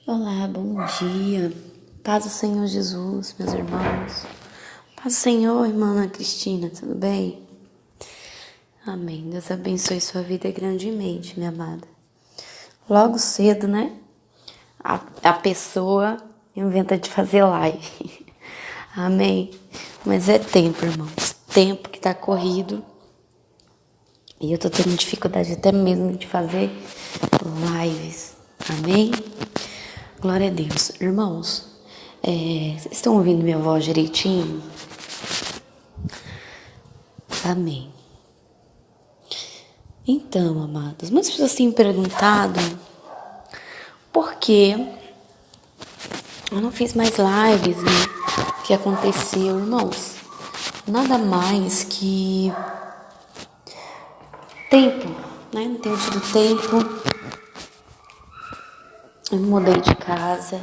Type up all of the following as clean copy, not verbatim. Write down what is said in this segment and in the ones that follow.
Olá, bom dia. Paz do Senhor Jesus, meus irmãos. Paz do Senhor, irmã Ana Cristina, tudo bem? Amém. Deus abençoe sua vida grandemente, minha amada. Logo cedo, né? A pessoa inventa de fazer live. Amém. Mas é tempo, irmãos. Tempo que tá corrido. E eu tô tendo dificuldade até mesmo de fazer lives. Amém? Glória a Deus. Irmãos, vocês estão ouvindo minha voz direitinho? Amém. Então, amados, muitas pessoas têm perguntado por que eu não fiz mais lives, né? O que aconteceu, irmãos? Nada mais que tempo, né? Não tenho tido tempo. Eu me mudei de casa,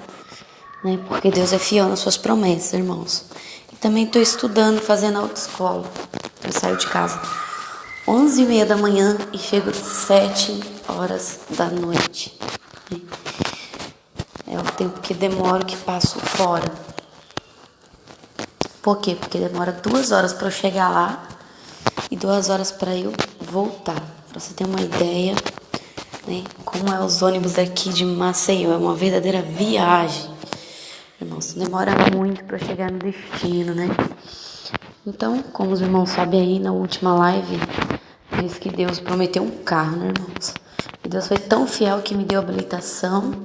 né? Porque Deus é fiel nas suas promessas, irmãos. E também estou estudando, fazendo autoescola. Eu saio de casa 11h30 da manhã e chego 7h da noite. É o tempo que demoro, que passo fora. Por quê? Porque demora 2 horas para eu chegar lá e 2 horas para eu voltar. Para você ter uma ideia, né? Como é os ônibus daqui de Maceió, é uma verdadeira viagem. Irmãos, demora muito para chegar no destino, né? Então, como os irmãos sabem aí, na última live, diz que Deus prometeu um carro, né, irmãos? E Deus foi tão fiel que me deu habilitação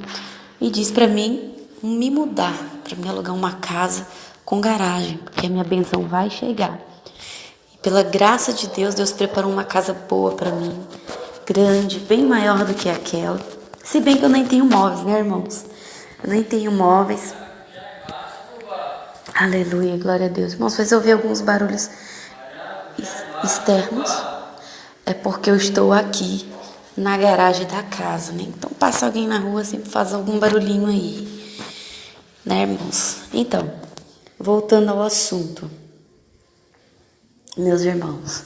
e disse para mim me mudar, para me alugar uma casa com garagem, porque a minha bênção vai chegar. E pela graça de Deus, Deus preparou uma casa boa para mim, grande, bem maior do que aquela. Se bem que eu nem tenho móveis, né, irmãos? Eu nem tenho móveis. Aleluia, glória a Deus. Irmãos, se eu ouvir alguns barulhos externos, é porque eu estou aqui na garagem da casa, né? Então passa alguém na rua, sempre faz algum barulhinho aí, né, irmãos? Então, voltando ao assunto, meus irmãos,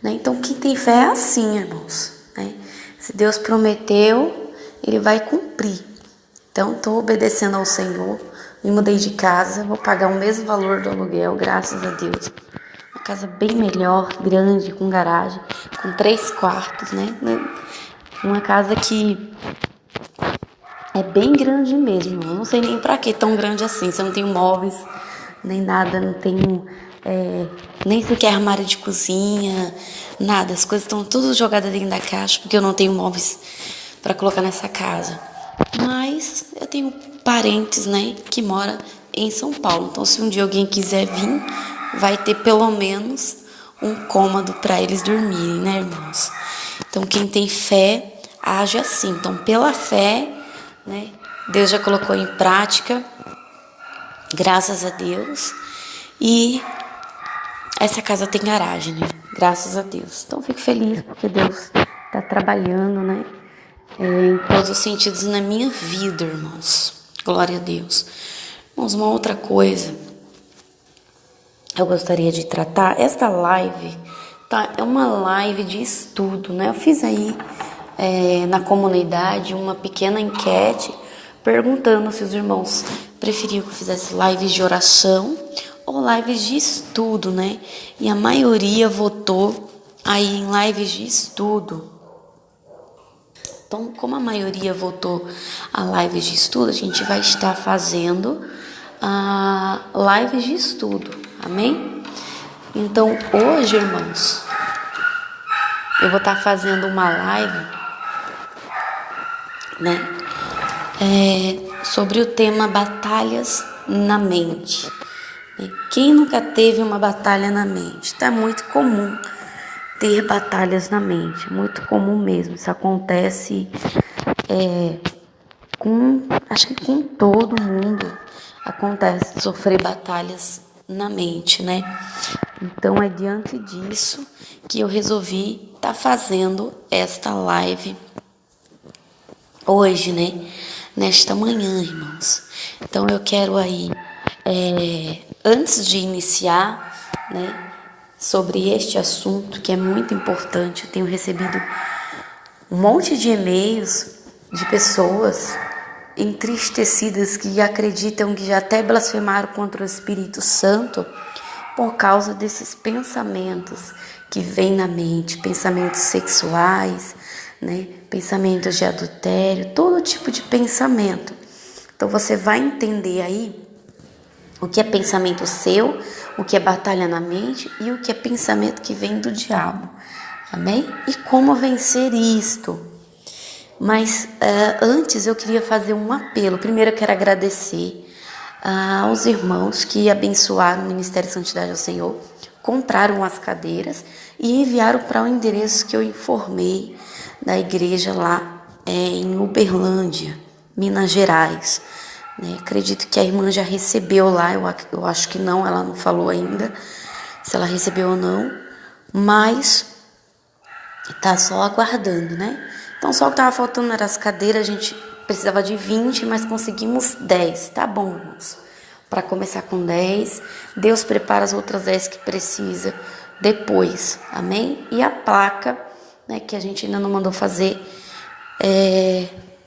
né? Então quem tem fé é assim, irmãos, né? Se Deus prometeu, Ele vai cumprir. Então estou obedecendo ao Senhor, me mudei de casa, vou pagar o mesmo valor do aluguel, graças a Deus. Uma casa bem melhor, grande, com garagem, com 3 quartos, né? Uma casa que é bem grande mesmo. Eu não sei nem pra que tão grande assim. Se eu não tenho móveis, nem nada, não tenho nem sequer armário de cozinha, nada. As coisas estão todas jogadas dentro da caixa, porque eu não tenho móveis para colocar nessa casa. Mas eu tenho parentes, né, que moram em São Paulo. Então, se um dia alguém quiser vir, vai ter pelo menos um cômodo para eles dormirem, né, irmãos? Então, quem tem fé, age assim. Então, pela fé, né, Deus já colocou em prática, graças a Deus. E essa casa tem garagem, né? Graças a Deus. Então, fico feliz porque Deus está trabalhando, né? Em todos os sentidos na minha vida, irmãos. Glória a Deus. Irmãos, uma outra coisa eu gostaria de tratar. Esta live é uma live de estudo, né? Eu fiz aí na comunidade uma pequena enquete perguntando se os irmãos preferiam que eu fizesse lives de oração ou lives de estudo, né? E a maioria votou aí em lives de estudo. Então, como a maioria votou a live de estudo, a gente vai estar fazendo lives de estudo, amém? Então, hoje, irmãos, eu vou estar fazendo uma live, né, sobre o tema batalhas na mente. Quem nunca teve uma batalha na mente? Tá muito comum ter batalhas na mente, muito comum mesmo. Isso acontece acho que com todo mundo acontece sofrer batalhas na mente, né? Então é diante disso que eu resolvi estar fazendo esta live hoje, né? Nesta manhã, irmãos. Então eu quero aí, antes de iniciar, né, sobre este assunto que é muito importante, eu tenho recebido um monte de e-mails de pessoas entristecidas, que acreditam que já até blasfemaram contra o Espírito Santo por causa desses pensamentos que vêm na mente, pensamentos sexuais, né? Pensamentos de adultério, todo tipo de pensamento. Então você vai entender aí o que é pensamento seu, o que é batalha na mente e o que é pensamento que vem do diabo. Amém? E como vencer isto? Mas antes eu queria fazer um apelo. Primeiro eu quero agradecer aos irmãos que abençoaram o Ministério Santidade ao Senhor, compraram as cadeiras e enviaram para o endereço que eu informei da igreja lá em Uberlândia, Minas Gerais. Acredito que a irmã já recebeu lá, eu acho que não, ela não falou ainda se ela recebeu ou não, mas tá só aguardando, né? Então só o que tava faltando era as cadeiras, a gente precisava de 20, mas conseguimos 10, tá bom, irmãos? Para começar com 10, Deus prepara as outras 10 que precisa depois, amém? E a placa, né, que a gente ainda não mandou fazer,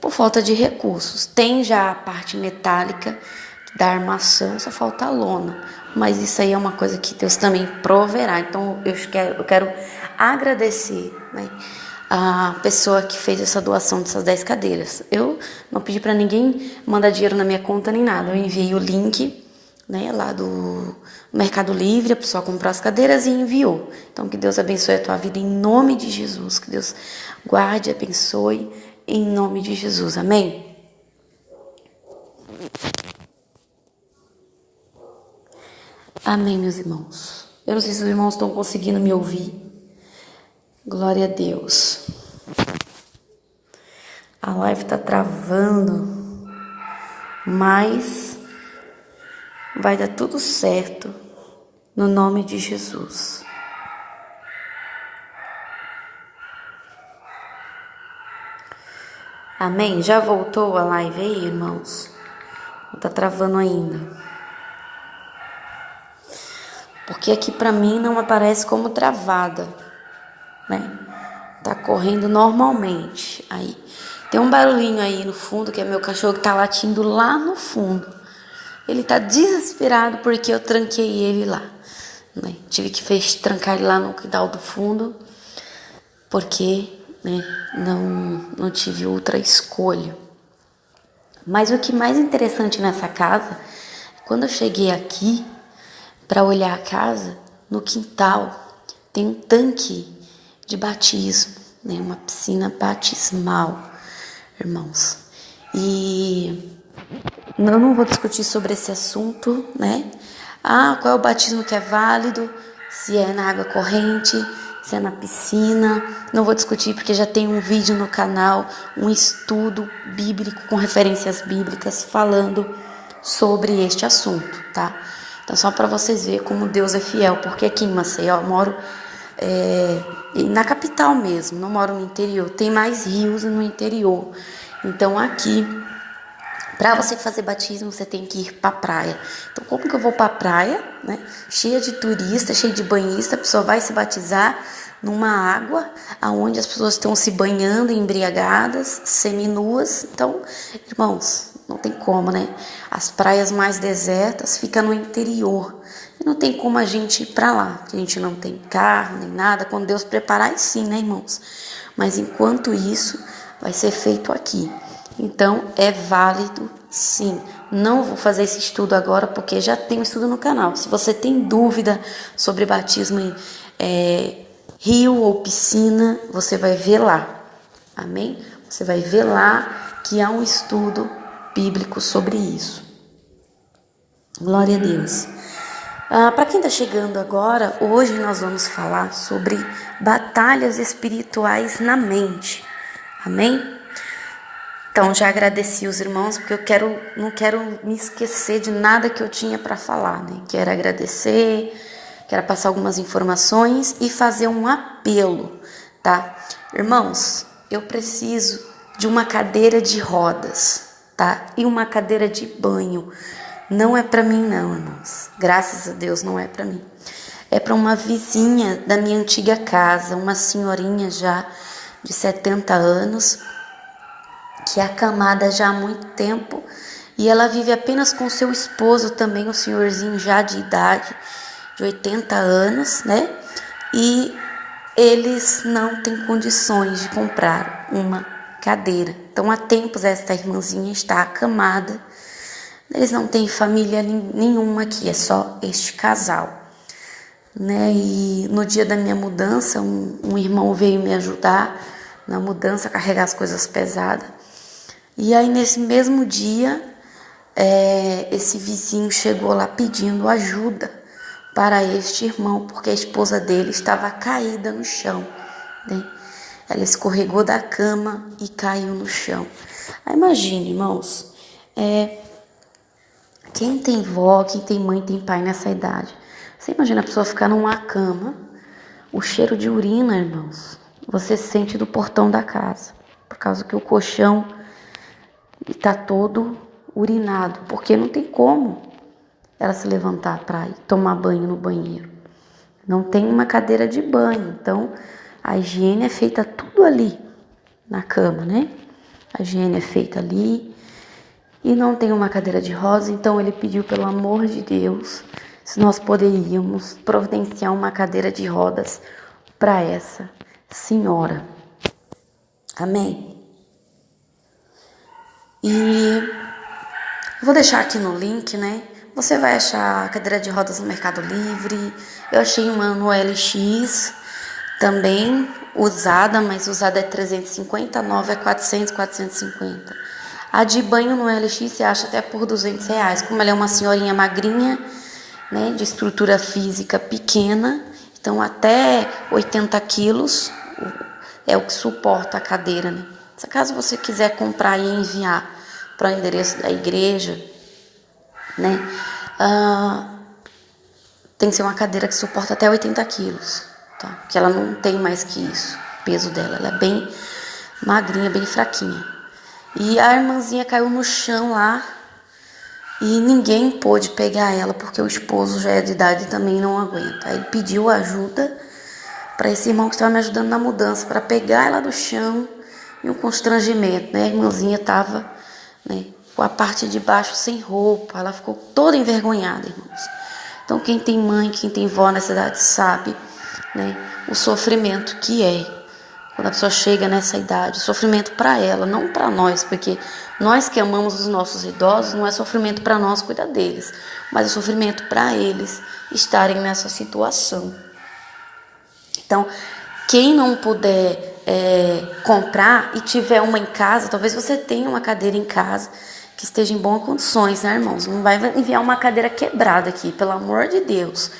por falta de recursos. Tem já a parte metálica da armação, só falta a lona. Mas isso aí é uma coisa que Deus também proverá. Então eu quero agradecer, né, a pessoa que fez essa doação dessas 10 cadeiras. Eu não pedi para ninguém mandar dinheiro na minha conta nem nada. Eu enviei o link, né, lá do Mercado Livre, a pessoa comprou as cadeiras e enviou. Então que Deus abençoe a tua vida em nome de Jesus. Que Deus guarde e abençoe em nome de Jesus. Amém? Amém, meus irmãos. Eu não sei se os irmãos estão conseguindo me ouvir. Glória a Deus. A live tá travando, mas vai dar tudo certo no nome de Jesus. Amém? Já voltou a live aí, irmãos? Não tá travando ainda? Porque aqui pra mim não aparece como travada, né? Tá correndo normalmente. Aí tem um barulhinho aí no fundo, que é meu cachorro que tá latindo lá no fundo. Ele tá desesperado porque eu tranquei ele lá, né? Tive que trancar ele lá no quintal do fundo, porque, né, não tive outra escolha. Mas o que mais interessante nessa casa, quando eu cheguei aqui para olhar a casa, no quintal tem um tanque de batismo, né, uma piscina batismal, irmãos. E eu não vou discutir sobre esse assunto, né? Qual é o batismo que é válido? Se é na água corrente, se é na piscina. Não vou discutir porque já tem um vídeo no canal, um estudo bíblico com referências bíblicas falando sobre este assunto, tá? Então só para vocês verem como Deus é fiel, porque aqui em Maceió eu moro na capital mesmo, não moro no interior. Tem mais rios no interior. Então aqui, para você fazer batismo, você tem que ir para a praia. Então, como que eu vou para a praia, né? Cheia de turista, cheia de banhista, a pessoa vai se batizar numa água onde as pessoas estão se banhando, embriagadas, seminuas. Então, irmãos, não tem como, né? As praias mais desertas ficam no interior. E não tem como a gente ir para lá, porque a gente não tem carro nem nada. Quando Deus preparar, aí sim, né, irmãos? Mas enquanto isso, vai ser feito aqui. Então, é válido, sim. Não vou fazer esse estudo agora, porque já tem um estudo no canal. Se você tem dúvida sobre batismo em rio ou piscina, você vai ver lá. Amém? Você vai ver lá que há um estudo bíblico sobre isso. Glória a Deus. Para quem está chegando agora, hoje nós vamos falar sobre batalhas espirituais na mente. Amém? Então, já agradeci os irmãos, porque não quero me esquecer de nada que eu tinha para falar, né? Quero agradecer, quero passar algumas informações e fazer um apelo, tá? Irmãos, eu preciso de uma cadeira de rodas, tá? E uma cadeira de banho. Não é para mim não, irmãos. Graças a Deus não é para mim. É para uma vizinha da minha antiga casa, uma senhorinha já de 70 anos, que é acamada já há muito tempo, e ela vive apenas com seu esposo também, um senhorzinho já de idade, de 80 anos, né? E eles não têm condições de comprar uma cadeira. Então, há tempos, esta irmãzinha está acamada. Eles não têm família nenhuma aqui, é só este casal, né? E no dia da minha mudança, um irmão veio me ajudar na mudança, carregar as coisas pesadas. E aí, nesse mesmo dia, esse vizinho chegou lá pedindo ajuda para este irmão, porque a esposa dele estava caída no chão, né? Ela escorregou da cama e caiu no chão. Aí imagine, irmãos, quem tem vó, quem tem mãe, tem pai nessa idade. Você imagina a pessoa ficar numa cama, o cheiro de urina, irmãos, você sente do portão da casa, por causa que o colchão está todo urinado, porque não tem como ela se levantar para ir tomar banho no banheiro. Não tem uma cadeira de banho, então a higiene é feita tudo ali na cama, né? A higiene é feita ali e não tem uma cadeira de rosa, então ele pediu, pelo amor de Deus, se nós poderíamos providenciar uma cadeira de rodas para essa senhora. Amém? E vou deixar aqui no link, né? Você vai achar a cadeira de rodas no Mercado Livre. Eu achei uma no LX também usada, mas usada é 350, nova é 400, 450. A de banho no LX você acha até por R$200. Como ela é uma senhorinha magrinha, né, de estrutura física pequena, então até 80 quilos é o que suporta a cadeira, né? Se caso você quiser comprar e enviar para o endereço da igreja, né, tem que ser uma cadeira que suporta até 80 quilos, tá? Porque ela não tem mais que isso, o peso dela, ela é bem magrinha, bem fraquinha. E a irmãzinha caiu no chão lá e ninguém pôde pegar ela, porque o esposo já é de idade e também não aguenta. Aí ele pediu ajuda para esse irmão que estava me ajudando na mudança, para pegar ela do chão, e um constrangimento, né? A irmãzinha estava, né, com a parte de baixo sem roupa, ela ficou toda envergonhada, irmãos. Então quem tem mãe, quem tem vó nessa idade sabe, né, o sofrimento que é quando a pessoa chega nessa idade. Sofrimento para ela, não para nós, porque nós que amamos os nossos idosos, não é sofrimento para nós cuidar deles, mas é sofrimento para eles estarem nessa situação. Então, quem não puder comprar e tiver uma em casa, talvez você tenha uma cadeira em casa que esteja em boas condições, né, irmãos? Não vai enviar uma cadeira quebrada aqui, pelo amor de Deus.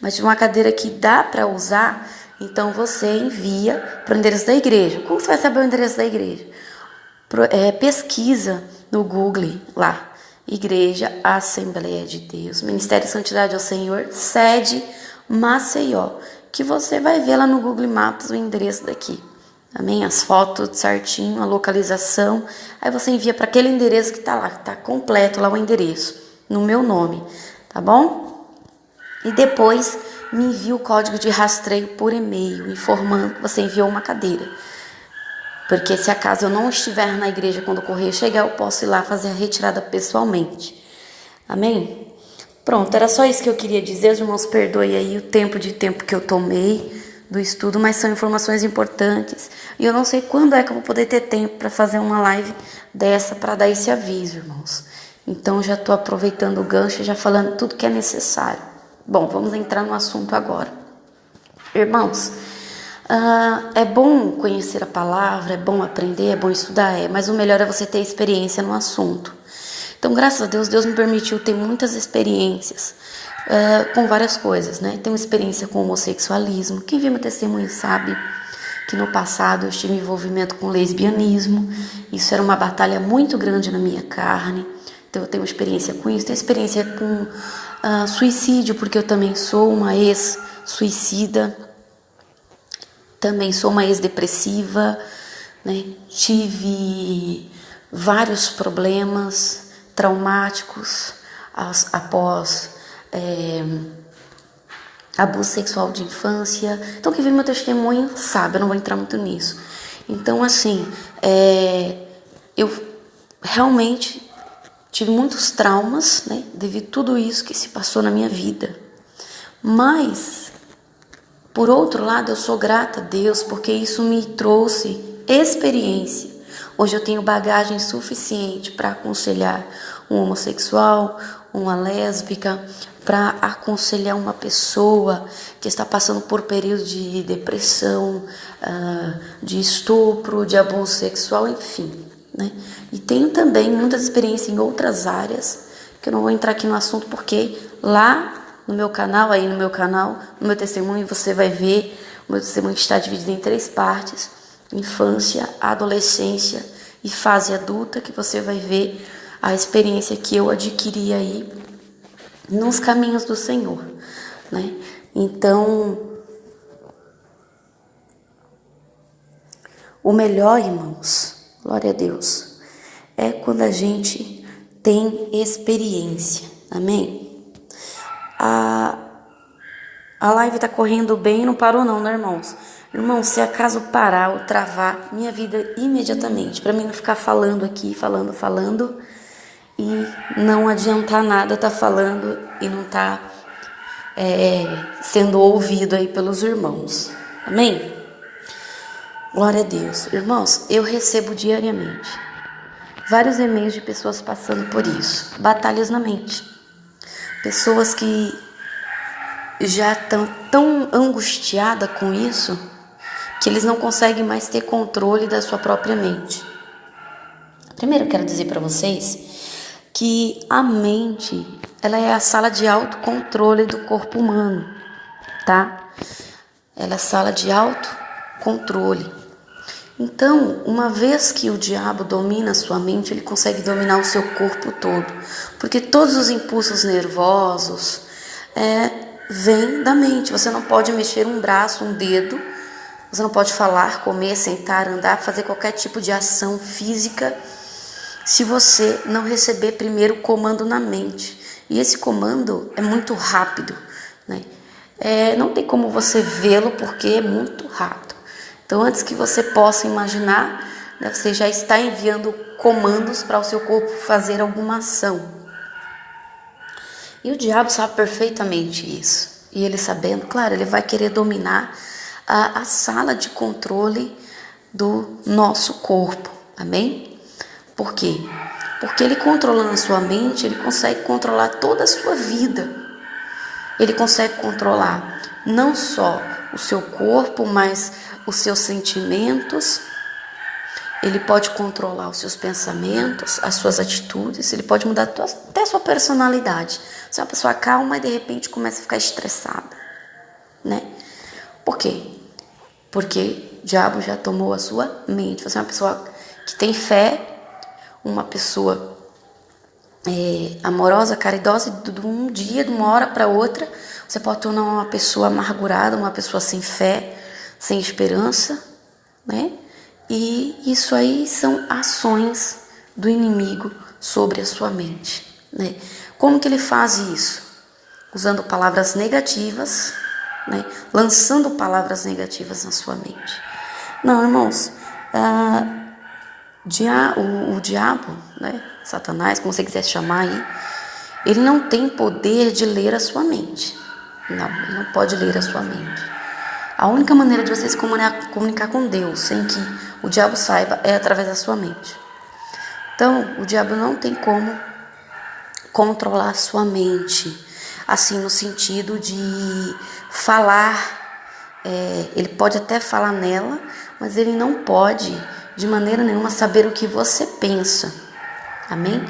Mas de uma cadeira que dá para usar, então você envia para o endereço da igreja. Como você vai saber o endereço da igreja? Pesquisa no Google lá, Igreja Assembleia de Deus, Ministério de Santidade ao Senhor, sede Maceió, que você vai ver lá no Google Maps o endereço daqui. Amém? As fotos certinho, a localização. Aí você envia para aquele endereço que está lá, que está completo lá o endereço, no meu nome, tá bom? E depois me envia o código de rastreio por e-mail, informando que você enviou uma cadeira. Porque se acaso eu não estiver na igreja quando o correio chegar, eu posso ir lá fazer a retirada pessoalmente. Amém? Pronto, era só isso que eu queria dizer. Os irmãos, perdoem aí o tempo que eu tomei do estudo, mas são informações importantes. E eu não sei quando é que eu vou poder ter tempo para fazer uma live dessa, para dar esse aviso, irmãos. Então, já estou aproveitando o gancho e já falando tudo que é necessário. Bom, vamos entrar no assunto agora. Irmãos, é bom conhecer a palavra, é bom aprender, é bom estudar, mas o melhor é você ter experiência no assunto. Então, graças a Deus, Deus me permitiu ter muitas experiências com várias coisas, né? Tenho experiência com homossexualismo. Quem viu meu testemunho sabe que no passado eu tive envolvimento com lesbianismo. Isso era uma batalha muito grande na minha carne. Então, eu tenho experiência com isso. Tenho experiência com suicídio, porque eu também sou uma ex-suicida. Também sou uma ex-depressiva, né? Tive vários problemas traumáticos após abuso sexual de infância. Então, quem vê meu testemunho sabe, eu não vou entrar muito nisso. Então, assim, eu realmente tive muitos traumas, né, devido a tudo isso que se passou na minha vida. Mas, por outro lado, eu sou grata a Deus, porque isso me trouxe experiência. Hoje eu tenho bagagem suficiente para aconselhar um homossexual, uma lésbica, para aconselhar uma pessoa que está passando por período de depressão, de estupro, de abuso sexual, enfim, né? E tenho também muitas experiências em outras áreas, que eu não vou entrar aqui no assunto, porque lá no meu canal, no meu testemunho, você vai ver, o meu testemunho está dividido em 3 partes: infância, adolescência e fase adulta, que você vai ver a experiência que eu adquiri aí nos caminhos do Senhor, né? Então, o melhor, irmãos, glória a Deus, é quando a gente tem experiência, amém? A live tá correndo bem, não parou não, né, irmãos? Irmãos, se acaso parar ou travar, minha vida imediatamente, para mim não ficar falando aqui, falando, e não adiantar nada tá falando e não tá sendo ouvido aí pelos irmãos, amém? Glória a Deus. Irmãos, eu recebo diariamente vários e-mails de pessoas passando por isso, batalhas na mente, pessoas que já estão tão angustiadas com isso que eles não conseguem mais ter controle da sua própria mente. Primeiro eu quero dizer para vocês que a mente, ela é a sala de autocontrole do corpo humano, tá? Ela é a sala de autocontrole. Então, uma vez que o diabo domina a sua mente, ele consegue dominar o seu corpo todo, porque todos os impulsos nervosos vêm da mente. Você não pode mexer um braço, um dedo, você não pode falar, comer, sentar, andar, fazer qualquer tipo de ação física se você não receber primeiro o comando na mente. E esse comando é muito rápido, né? Não tem como você vê-lo porque é muito rápido. Então, antes que você possa imaginar, né, você já está enviando comandos para o seu corpo fazer alguma ação. E o diabo sabe perfeitamente isso. E ele sabendo, claro, ele vai querer dominar a sala de controle do nosso corpo. Amém? Por quê? Porque ele controlando a sua mente, ele consegue controlar toda a sua vida. Ele consegue controlar não só o seu corpo, mas os seus sentimentos. Ele pode controlar os seus pensamentos, as suas atitudes. Ele pode mudar até a sua personalidade. Você é uma pessoa calma e de repente começa a ficar estressada, né? Por quê? Porque o diabo já tomou a sua mente. Você é uma pessoa que tem fé, uma pessoa amorosa, caridosa, e de um dia, de uma hora para outra, você pode tornar uma pessoa amargurada, uma pessoa sem fé, sem esperança, né? E isso aí são ações do inimigo sobre a sua mente, né? Como que ele faz isso? Usando palavras negativas, né? Lançando palavras negativas na sua mente. Não, irmãos, o diabo, né? Satanás, como você quiser chamar aí, ele não tem poder de ler a sua mente. Não, ele não pode ler a sua mente. A única maneira de você se comunicar com Deus, sem que o diabo saiba, é através da sua mente. Então, o diabo não tem como controlar a sua mente, assim, no sentido de falar. Ele pode até falar nela, mas ele não pode, de maneira nenhuma, saber o que você pensa. Amém?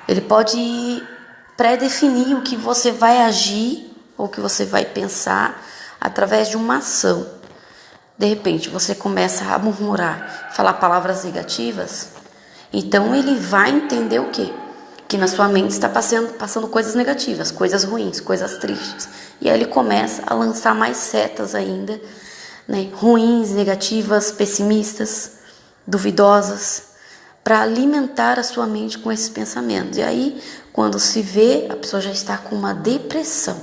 Ele pode pré-definir o que você vai agir ou o que você vai pensar através de uma ação. De repente, você começa a murmurar, falar palavras negativas, então ele vai entender o quê? Que na sua mente está passando coisas negativas, coisas ruins, coisas tristes. E aí ele começa a lançar mais setas ainda, né? Ruins, negativas, pessimistas, duvidosas, para alimentar a sua mente com esses pensamentos. E aí, quando se vê, a pessoa já está com uma depressão,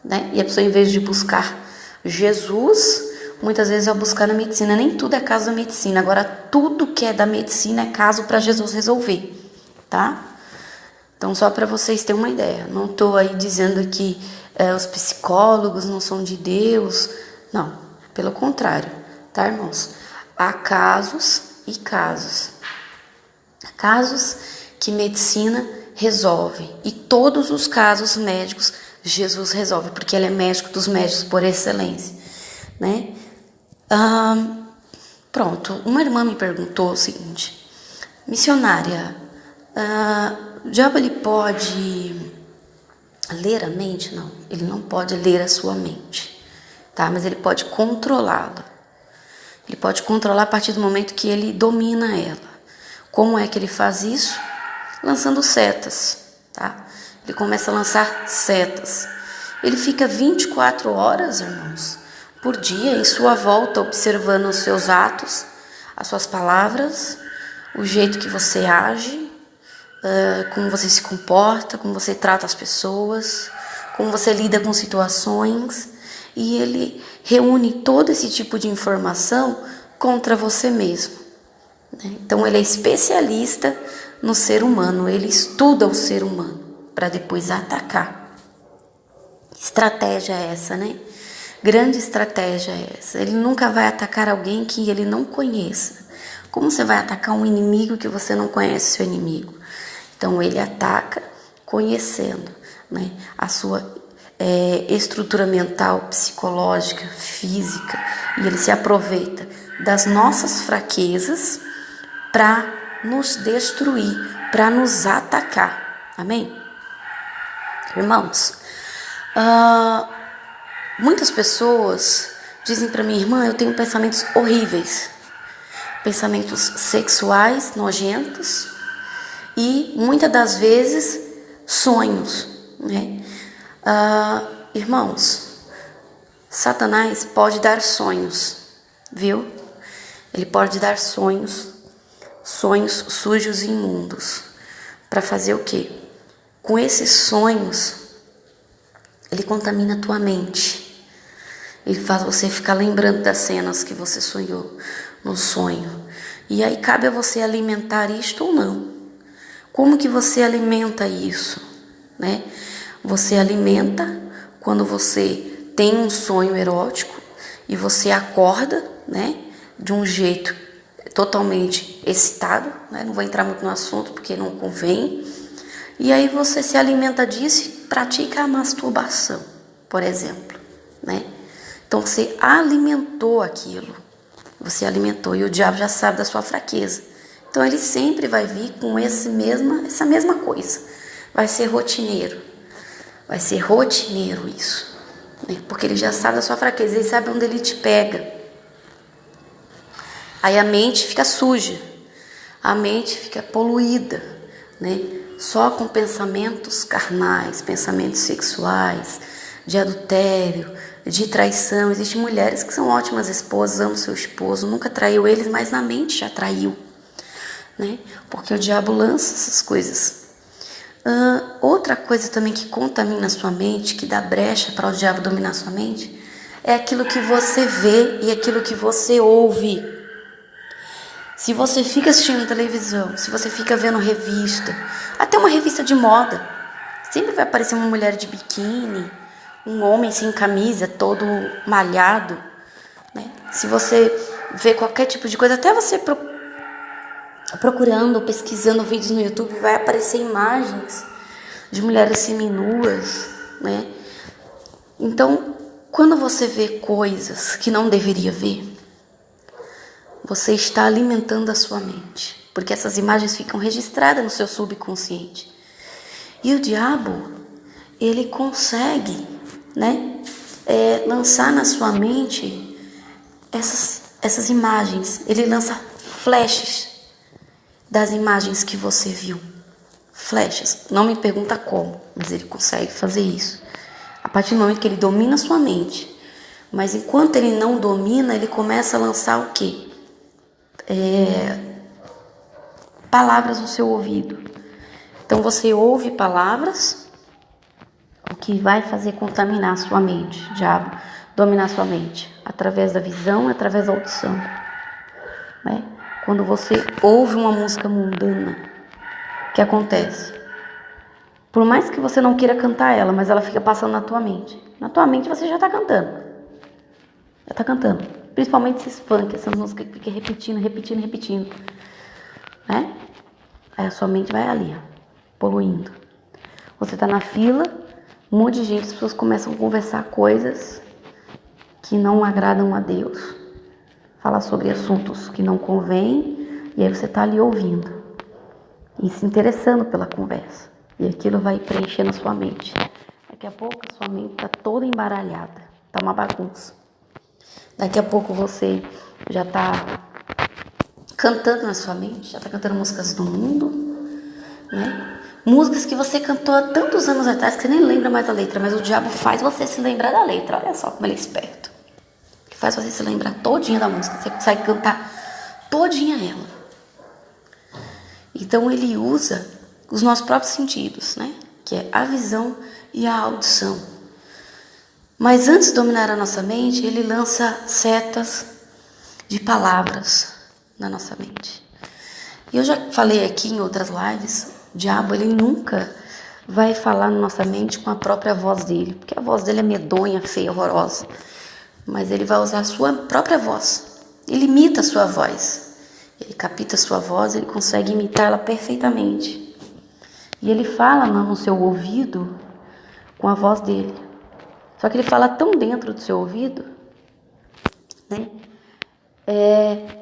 né? E a pessoa, em vez de buscar Jesus, muitas vezes vai buscar na medicina. Nem tudo é caso da medicina. Agora, tudo que é da medicina é caso para Jesus resolver, tá? Então, só para vocês terem uma ideia. Não estou aí dizendo que os psicólogos não são de Deus. Não, pelo contrário, tá, irmãos? Há casos e casos. Casos que medicina resolve. E todos os casos médicos, Jesus resolve, porque Ele é médico dos médicos por excelência, né? Pronto, uma irmã me perguntou o seguinte: missionária, o diabo ele pode ler a mente? Não, ele não pode ler a sua mente, tá? Mas ele pode controlá-la. Ele pode controlar a partir do momento que ele domina ela. Como é que ele faz isso? Lançando setas, tá? Ele começa a lançar setas. Ele fica 24 horas, irmãos, por dia em sua volta, observando os seus atos, as suas palavras, o jeito que você age, como você se comporta, como você trata as pessoas, como você lida com situações. E ele reúne todo esse tipo de informação contra você mesmo, né? Então ele é especialista no ser humano, ele estuda o ser humano para depois atacar. Estratégia é essa, né? Grande estratégia é essa. Ele nunca vai atacar alguém que ele não conheça. Como você vai atacar um inimigo que você não conhece seu inimigo? Então ele ataca conhecendo, né, a sua estrutura mental, psicológica, física, e ele se aproveita das nossas fraquezas para nos destruir, para nos atacar. Amém? Irmãos, muitas pessoas dizem para mim: irmã, eu tenho pensamentos horríveis, pensamentos sexuais nojentos e muitas das vezes sonhos, né? Irmãos, Satanás pode dar sonhos, viu? Ele pode dar sonhos sujos e imundos. Para fazer o quê? Com esses sonhos, ele contamina a tua mente. Ele faz você ficar lembrando das cenas que você sonhou no sonho. E aí cabe a você alimentar isto ou não. Como que você alimenta isso, né? Você alimenta quando você tem um sonho erótico e você acorda, né, de um jeito totalmente excitado, né? Não vou entrar muito no assunto porque não convém. E aí você se alimenta disso e pratica a masturbação, por exemplo, né? Então você alimentou aquilo, você alimentou, e o diabo já sabe da sua fraqueza. Então ele sempre vai vir com essa mesma coisa. Vai ser rotineiro isso, né? Porque ele já sabe da sua fraqueza, ele sabe onde ele te pega. Aí a mente fica suja, a mente fica poluída, né? Só com pensamentos carnais, pensamentos sexuais, de adultério, de traição. Existem mulheres que são ótimas esposas, amam seu esposo, nunca traiu eles, mas na mente já traiu, né? Porque o diabo lança essas coisas. Outra coisa também que contamina a sua mente, que dá brecha para o diabo dominar a sua mente, é aquilo que você vê e aquilo que você ouve. Se você fica assistindo televisão, se você fica vendo revista, até uma revista de moda, sempre vai aparecer uma mulher de biquíni, um homem sem camisa, todo malhado, né? Se você vê qualquer tipo de coisa, até você procurando, pesquisando vídeos no YouTube, vai aparecer imagens de mulheres seminuas, né? Então, quando você vê coisas que não deveria ver, você está alimentando a sua mente, porque essas imagens ficam registradas no seu subconsciente. E o diabo, ele consegue, né, lançar na sua mente essas imagens. Ele lança flashes das imagens que você viu. Flechas. Não me pergunta como, mas ele consegue fazer isso. A partir do momento que ele domina a sua mente. Mas enquanto ele não domina, ele começa a lançar o quê? Palavras no seu ouvido. Então você ouve palavras, o que vai fazer contaminar a sua mente. O diabo dominar sua mente? Através da visão, através da audição, né? Quando você ouve uma música mundana, o que acontece? Por mais que você não queira cantar ela, mas ela fica passando na tua mente. Na tua mente você já está cantando. Já está cantando. Principalmente esses funk, essas músicas que ficam repetindo. Né? Aí a sua mente vai ali, ó, poluindo. Você está na fila, um monte de gente, as pessoas começam a conversar coisas que não agradam a Deus. Falar sobre assuntos que não convêm. E aí você está ali ouvindo. E se interessando pela conversa. E aquilo vai preenchendo a sua mente. Daqui a pouco a sua mente está toda embaralhada. Está uma bagunça. Daqui a pouco você já está cantando na sua mente. Já está cantando músicas do mundo. Né? Músicas que você cantou há tantos anos atrás que você nem lembra mais a letra. Mas o diabo faz você se lembrar da letra. Olha só como ele é esperto. Ele faz você se lembrar todinha da música. Você consegue cantar todinha ela. Então ele usa os nossos próprios sentidos, né? Que é a visão e a audição. Mas antes de dominar a nossa mente, ele lança setas de palavras na nossa mente. E eu já falei aqui em outras lives, o diabo ele nunca vai falar na nossa mente com a própria voz dele, porque a voz dele é medonha, feia, horrorosa. Mas ele vai usar a sua própria voz. Ele imita a sua voz. Ele capta a sua voz, ele consegue imitá-la perfeitamente. E ele fala no seu ouvido com a voz dele. Só que ele fala tão dentro do seu ouvido, né?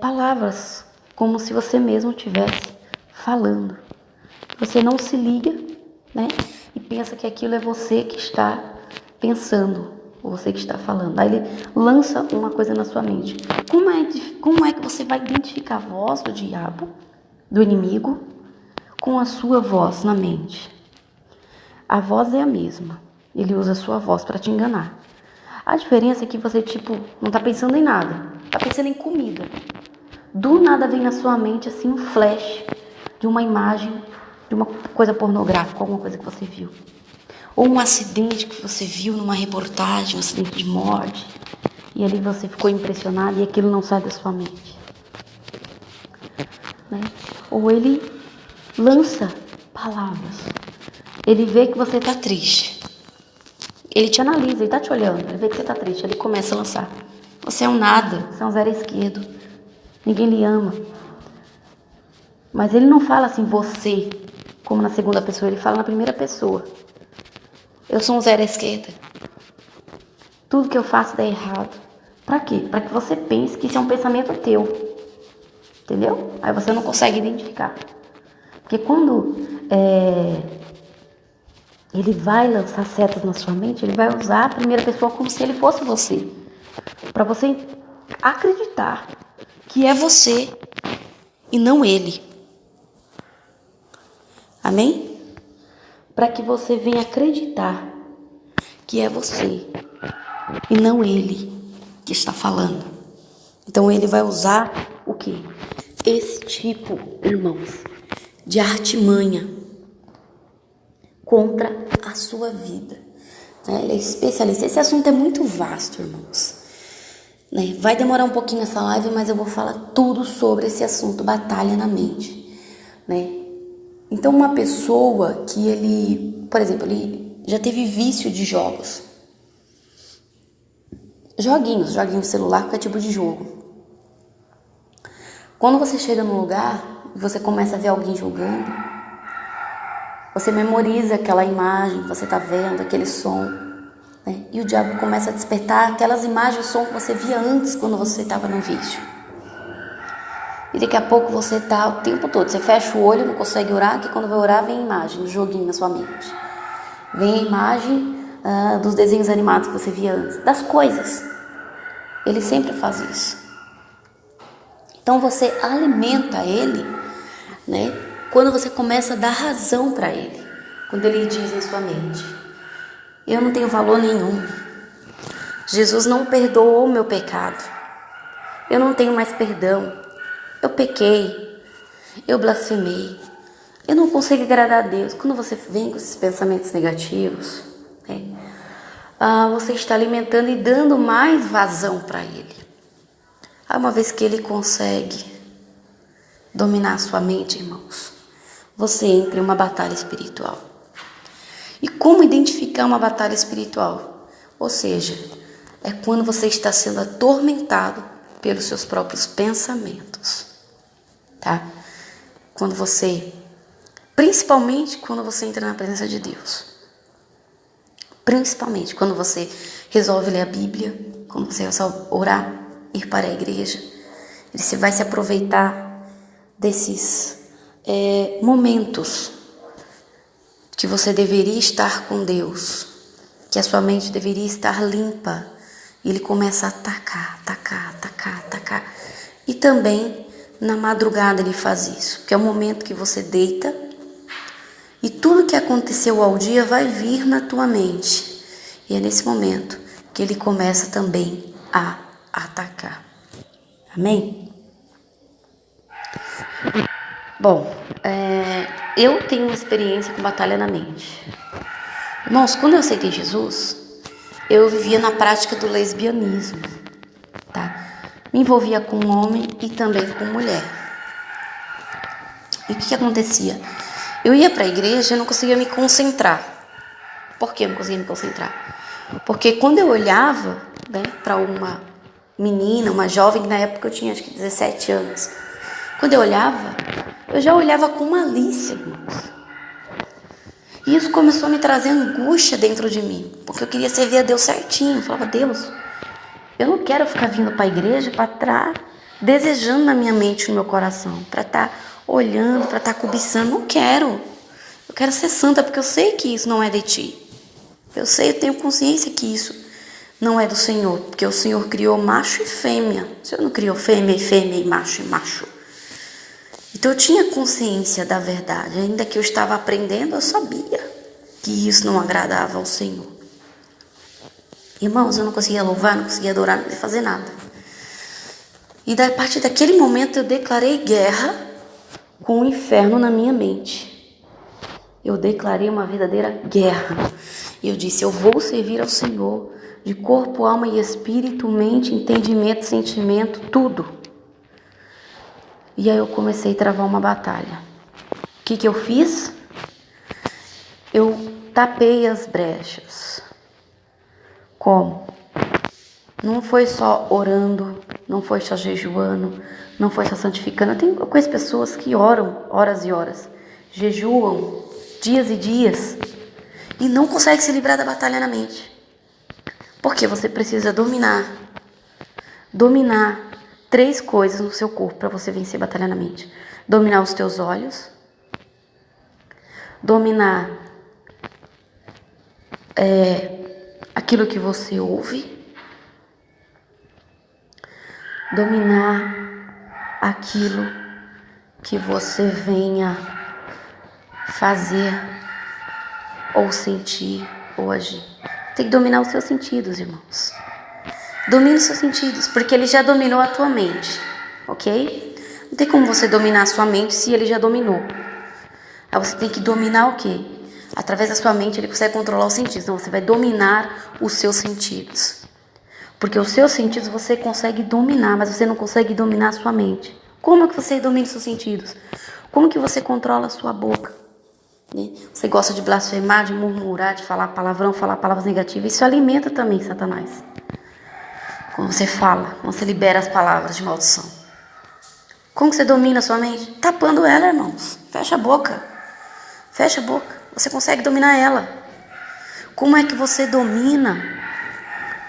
Palavras como se você mesmo estivesse falando. Você não se liga, né? E pensa que aquilo é você que está pensando, ou você que está falando. Aí ele lança uma coisa na sua mente. Como é que você vai identificar a voz do diabo, do inimigo, com a sua voz na mente? A voz é a mesma. Ele usa a sua voz para te enganar. A diferença é que você, não tá pensando em nada. Tá pensando em comida. Do nada vem na sua mente, assim, um flash de uma imagem, de uma coisa pornográfica, alguma coisa que você viu. Ou um acidente que você viu numa reportagem, um acidente de morte. E ali você ficou impressionado e aquilo não sai da sua mente. Né? Ou ele lança palavras. Ele vê que você está triste. Ele te analisa, ele está te olhando. Ele vê que você está triste, ele começa a lançar. Você é um nada, você é um zero esquerdo. Ninguém lhe ama. Mas ele não fala assim, você, como na segunda pessoa. Ele fala na primeira pessoa. Eu sou um zero à esquerda. Tudo que eu faço dá errado. Pra quê? Pra que você pense que isso é um pensamento teu. Entendeu? Aí você não consegue identificar. Porque quando ele vai lançar setas na sua mente, ele vai usar a primeira pessoa como se ele fosse você. Pra você acreditar que é você e não ele. Amém? Para que você venha acreditar que é você e não ele que está falando. Então ele vai usar o quê? Esse tipo, irmãos, de artimanha contra a sua vida. Ele é especialista. Esse assunto é muito vasto, irmãos. Vai demorar um pouquinho essa live, mas eu vou falar tudo sobre esse assunto, batalha na mente. Então uma pessoa que ele, por exemplo, ele já teve vício de jogos. Joguinhos celular, qualquer tipo de jogo. Quando você chega num lugar e você começa a ver alguém jogando, você memoriza aquela imagem que você está vendo, aquele som, e o diabo começa a despertar aquelas imagens, o som que você via antes quando você estava no vício. E daqui a pouco você está o tempo todo, você fecha o olho, não consegue orar, que quando vai orar vem a imagem do joguinho na sua mente. Vem a imagem dos desenhos animados que você via antes, das coisas. Ele sempre faz isso. Então você alimenta ele, quando você começa a dar razão para ele. Quando ele diz em sua mente, eu não tenho valor nenhum. Jesus não perdoou o meu pecado. Eu não tenho mais perdão. Eu pequei. Eu blasfemei. Eu não consigo agradar a Deus. Quando você vem com esses pensamentos negativos, você está alimentando e dando mais vazão para ele. Uma vez que ele consegue dominar a sua mente, irmãos, você entra em uma batalha espiritual. E como identificar uma batalha espiritual? Ou seja, é quando você está sendo atormentado pelos seus próprios pensamentos, tá? Principalmente quando você entra na presença de Deus. Principalmente quando você resolve ler a Bíblia, quando você resolve orar, ir para a igreja. Você vai se aproveitar desses momentos que você deveria estar com Deus, que a sua mente deveria estar limpa. E ele começa a atacar. E também na madrugada ele faz isso, que é o momento que você deita e tudo que aconteceu ao dia vai vir na tua mente. E é nesse momento que ele começa também a atacar. Amém? Bom, eu tenho uma experiência com batalha na mente. Irmãos, quando eu aceitei Jesus, eu vivia na prática do lesbianismo, tá? Me envolvia com homem e também com mulher. E o que acontecia? Eu ia para a igreja e não conseguia me concentrar. Por que eu não conseguia me concentrar? Porque quando eu olhava, para uma menina, uma jovem, que na época eu tinha acho que 17 anos. Quando eu olhava, eu já olhava com malícia, irmãos. E isso começou a me trazer angústia dentro de mim, porque eu queria servir a Deus certinho. Eu falava, Deus, eu não quero ficar vindo para a igreja para estar desejando na minha mente, no meu coração, para estar olhando, para estar cobiçando. Não quero. Eu quero ser santa, porque eu sei que isso não é de ti. Eu tenho consciência que isso não é do Senhor, porque o Senhor criou macho e fêmea. O Senhor não criou fêmea e macho e macho. Então eu tinha consciência da verdade, ainda que eu estava aprendendo, eu sabia que isso não agradava ao Senhor. Irmãos, eu não conseguia louvar, não conseguia adorar, não conseguia fazer nada. E a partir daquele momento eu declarei guerra com o inferno na minha mente. Eu declarei uma verdadeira guerra. E eu disse, eu vou servir ao Senhor de corpo, alma e espírito, mente, entendimento, sentimento, tudo. E aí eu comecei a travar uma batalha. O que eu fiz? Eu tapei as brechas. Como? Não foi só orando, não foi só jejuando, não foi só santificando. Eu conheço pessoas que oram horas e horas, jejuam dias e dias e não conseguem se livrar da batalha na mente. Porque você precisa dominar 3 coisas no seu corpo para você vencer a batalha na mente. Dominar os teus olhos, dominar aquilo que você ouve, dominar aquilo que você venha fazer ou sentir ou agir. Tem que dominar os seus sentidos, irmãos. Domine os seus sentidos, porque ele já dominou a tua mente, ok? Não tem como você dominar a sua mente se ele já dominou. Aí você tem que dominar o quê? Através da sua mente ele consegue controlar os sentidos. Então você vai dominar os seus sentidos. Porque os seus sentidos você consegue dominar, mas você não consegue dominar a sua mente. Como é que você domina os seus sentidos? Como que você controla a sua boca? Você gosta de blasfemar, de murmurar, de falar palavrão, falar palavras negativas. Isso alimenta também Satanás. Quando você fala, quando você libera as palavras de maldição. Como que você domina a sua mente? Tapando ela, irmãos. Fecha a boca. Fecha a boca. Você consegue dominar ela. Como é que você domina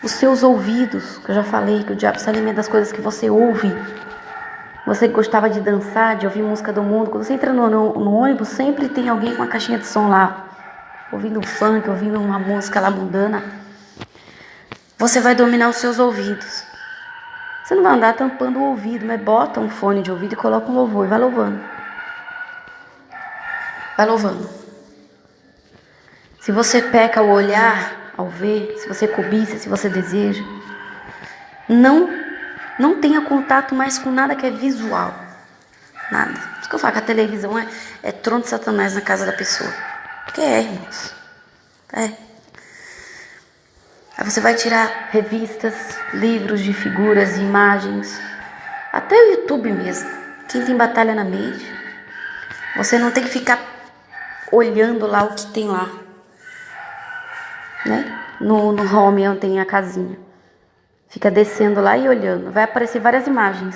os seus ouvidos? Que eu já falei que o diabo se alimenta das coisas que você ouve. Você gostava de dançar, de ouvir música do mundo. Quando você entra no ônibus, sempre tem alguém com uma caixinha de som lá. Ouvindo um funk, ouvindo uma música lá mundana. Você vai dominar os seus ouvidos. Você não vai andar tampando o ouvido, mas bota um fone de ouvido e coloca um louvor e vai louvando. Vai louvando. Se você peca ao olhar, ao ver, se você cobiça, se você deseja, não tenha contato mais com nada que é visual. Nada. Por isso que eu falo que a televisão é trono de Satanás na casa da pessoa. Porque irmãos. Aí você vai tirar revistas, livros de figuras e imagens, até o YouTube mesmo. Quem tem batalha na mente, você não tem que ficar olhando lá o que tem lá, né? No home onde tem a casinha. Fica descendo lá e olhando. Vai aparecer várias imagens.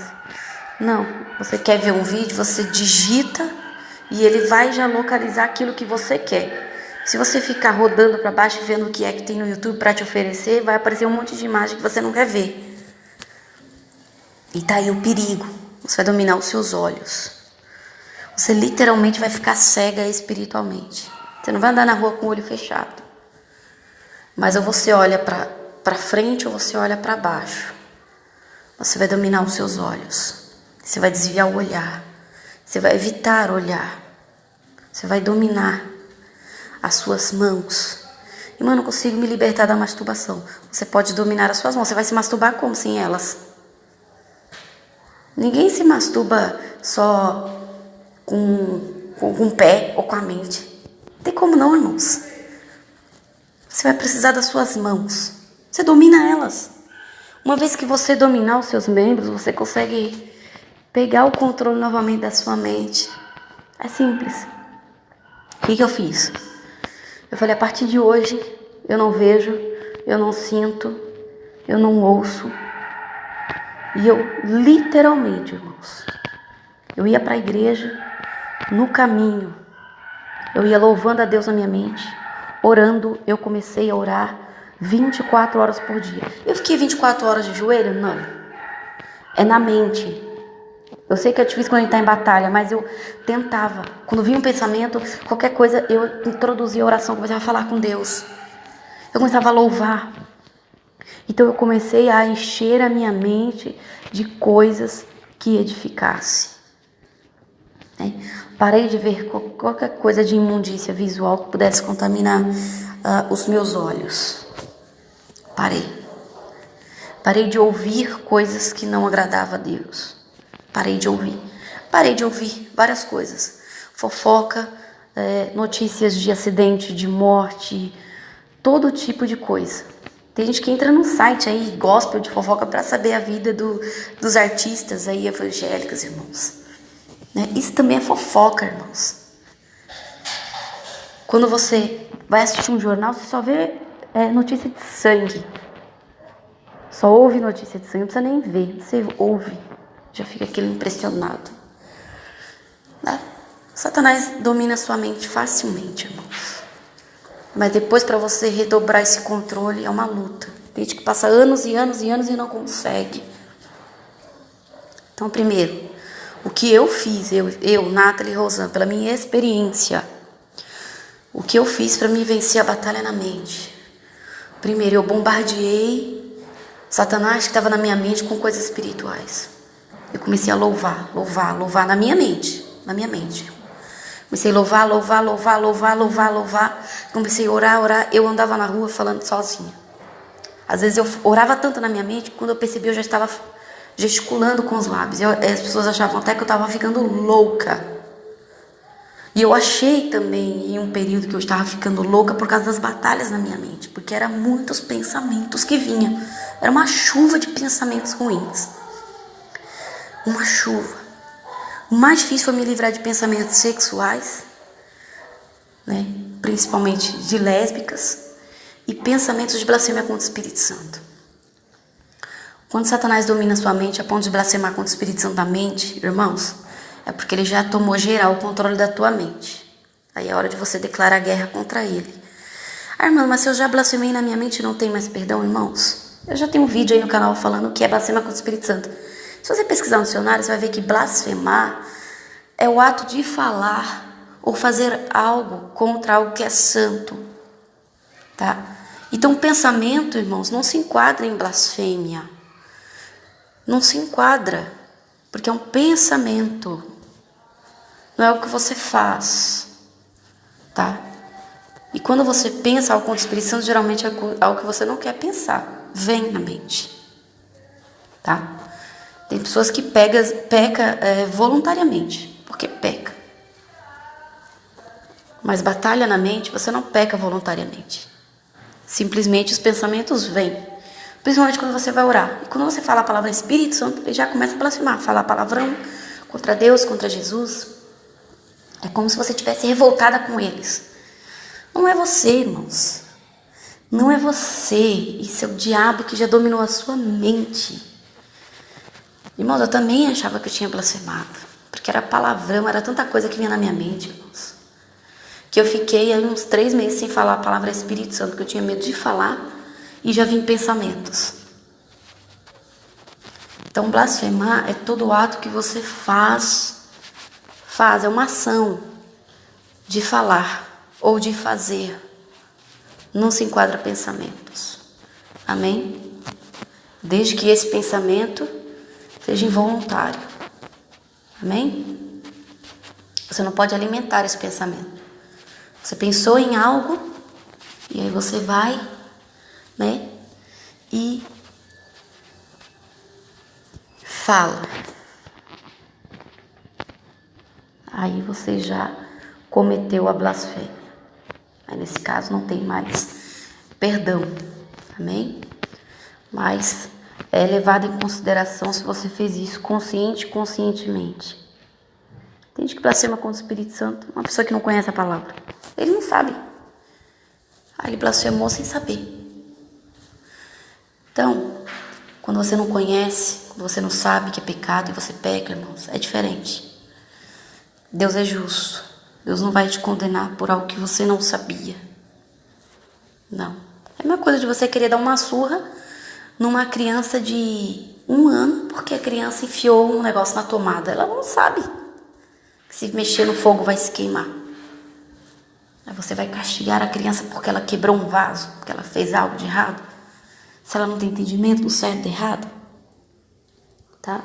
Não, você quer ver um vídeo, você digita e ele vai já localizar aquilo que você quer. Se você ficar rodando para baixo e vendo o que é que tem no YouTube para te oferecer, vai aparecer um monte de imagem que você não quer ver. E tá aí o perigo. Você vai dominar os seus olhos. Você literalmente vai ficar cega espiritualmente. Você não vai andar na rua com o olho fechado. Mas ou você olha para frente ou você olha para baixo. Você vai dominar os seus olhos. Você vai desviar o olhar. Você vai evitar olhar. Você vai dominar as suas mãos. Irmã, eu não consigo me libertar da masturbação. Você pode dominar as suas mãos. Você vai se masturbar como sem elas? Ninguém se masturba só com o pé ou com a mente. Não tem como não, irmãos. Você vai precisar das suas mãos. Você domina elas. Uma vez que você dominar os seus membros, você consegue pegar o controle novamente da sua mente. É simples. O que eu fiz? Eu falei, a partir de hoje, eu não vejo, eu não sinto, eu não ouço. E eu, literalmente, irmãos, eu ia para a igreja, no caminho, eu ia louvando a Deus na minha mente, orando, eu comecei a orar 24 horas por dia. Eu fiquei 24 horas de joelho? Não. É na mente. Eu sei que é difícil quando a gente está em batalha, mas eu tentava. Quando vinha um pensamento, qualquer coisa, eu introduzia a oração, começava a falar com Deus. Eu começava a louvar. Então eu comecei a encher a minha mente de coisas que edificassem. Parei de ver qualquer coisa de imundícia visual que pudesse contaminar os meus olhos. Parei de ouvir coisas que não agradavam a Deus. Parei de ouvir várias coisas. Fofoca, notícias de acidente, de morte, todo tipo de coisa. Tem gente que entra num site aí, gospel de fofoca, para saber a vida dos artistas aí evangélicos, irmãos. Isso também é fofoca, irmãos. Quando você vai assistir um jornal, você só vê notícia de sangue. Só ouve notícia de sangue, não precisa nem ver, você ouve. Já fica aquele impressionado. Satanás domina sua mente facilmente, irmãos. Mas depois, para você redobrar esse controle, é uma luta. Tem gente que passa anos e anos e anos e não consegue. Então, primeiro, o que eu fiz, eu Nathalie Rosan, pela minha experiência, o que eu fiz para me vencer a batalha na mente? Primeiro, eu bombardeei Satanás que estava na minha mente com coisas espirituais. Eu comecei a louvar na minha mente. Comecei a louvar. Comecei a orar. Eu andava na rua falando sozinha. Às vezes eu orava tanto na minha mente, que quando eu percebi eu já estava gesticulando com os lábios. As pessoas achavam até que eu estava ficando louca. E eu achei também em um período que eu estava ficando louca por causa das batalhas na minha mente. Porque eram muitos pensamentos que vinham. Era uma chuva de pensamentos ruins. Uma chuva. O mais difícil foi me livrar de pensamentos sexuais, principalmente de lésbicas, e pensamentos de blasfêmia contra o Espírito Santo. Quando Satanás domina sua mente a ponto de blasfemar contra o Espírito Santo da mente, irmãos, é porque ele já tomou geral o controle da tua mente. Aí é hora de você declarar guerra contra ele. Irmão, mas se eu já blasfemei na minha mente e não tem mais perdão, irmãos? Eu já tenho um vídeo aí no canal falando o que é blasfemar contra o Espírito Santo. Se você pesquisar no dicionário, você vai ver que blasfemar é o ato de falar ou fazer algo contra algo que é santo, tá? Então, o pensamento, irmãos, não se enquadra em blasfêmia. Não se enquadra, porque é um pensamento. Não é o que você faz, tá? E quando você pensa algo contra o Espírito Santo, geralmente é algo que você não quer pensar. Vem na mente, tá? Tem pessoas que pecam voluntariamente, porque peca. Mas batalha na mente, você não peca voluntariamente. Simplesmente os pensamentos vêm. Principalmente quando você vai orar. E quando você fala a palavra Espírito Santo, ele já começa a blasfemar, falar palavrão contra Deus, contra Jesus. É como se você estivesse revoltada com eles. Não é você, irmãos. Não é você. Isso é o diabo que já dominou a sua mente. Irmãos, eu também achava que eu tinha blasfemado. Porque era palavrão, era tanta coisa que vinha na minha mente, irmãos. Que eu fiquei aí uns 3 meses sem falar a palavra Espírito Santo, que eu tinha medo de falar. E já vim pensamentos. Então, blasfemar é todo ato que você faz, é uma ação de falar ou de fazer. Não se enquadra pensamentos. Amém? Desde que esse pensamento seja involuntário. Amém? Você não pode alimentar esse pensamento. Você pensou em algo e aí você vai, né? E fala. Aí você já cometeu a blasfêmia. Aí nesse caso não tem mais perdão. Amém? Mas é levado em consideração se você fez isso conscientemente. Tem gente que blasfema contra o Espírito Santo, uma pessoa que não conhece a palavra. Ele não sabe. Aí ele blasfemou sem saber. Então, quando você não conhece, quando você não sabe que é pecado e você peca, irmãos, é diferente. Deus é justo. Deus não vai te condenar por algo que você não sabia. Não. É a mesma coisa de você querer dar uma surra numa criança de 1 ano, porque a criança enfiou um negócio na tomada. Ela não sabe que se mexer no fogo vai se queimar. Aí você vai castigar a criança porque ela quebrou um vaso, porque ela fez algo de errado. Se ela não tem entendimento do certo e do errado. Tá?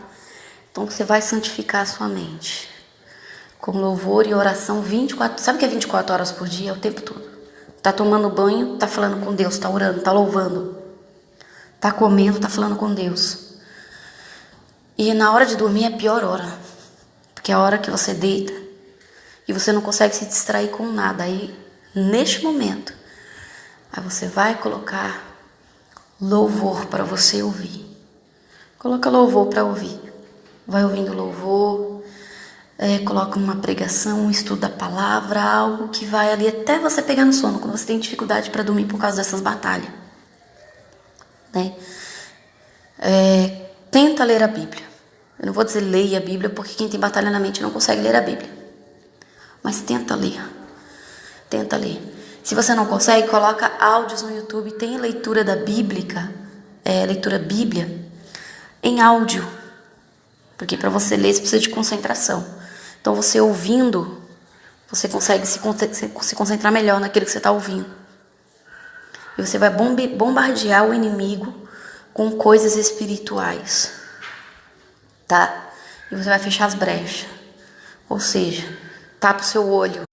Então você vai santificar a sua mente. Com louvor e oração 24... Sabe o que é 24 horas por dia? É o tempo todo. Tá tomando banho, tá falando com Deus, tá orando, tá louvando. Tá comendo, tá falando com Deus. E na hora de dormir é a pior hora. Porque é a hora que você deita e você não consegue se distrair com nada. Aí, neste momento, aí você vai colocar louvor para você ouvir. Coloca louvor para ouvir. Vai ouvindo louvor, coloca uma pregação, um estudo da palavra, algo que vai ali até você pegar no sono, quando você tem dificuldade para dormir por causa dessas batalhas. Né? Tenta ler a Bíblia. Eu não vou dizer leia a Bíblia, porque quem tem batalha na mente não consegue ler a Bíblia. Mas tenta ler. Tenta ler. Se você não consegue, coloca áudios no YouTube. Tem leitura da Bíblia, Bíblia, em áudio. Porque para você ler, você precisa de concentração. Então, você ouvindo, você consegue se concentrar melhor naquilo que você está ouvindo. E você vai bombardear o inimigo com coisas espirituais. Tá? E você vai fechar as brechas. Ou seja, tapa o seu olho.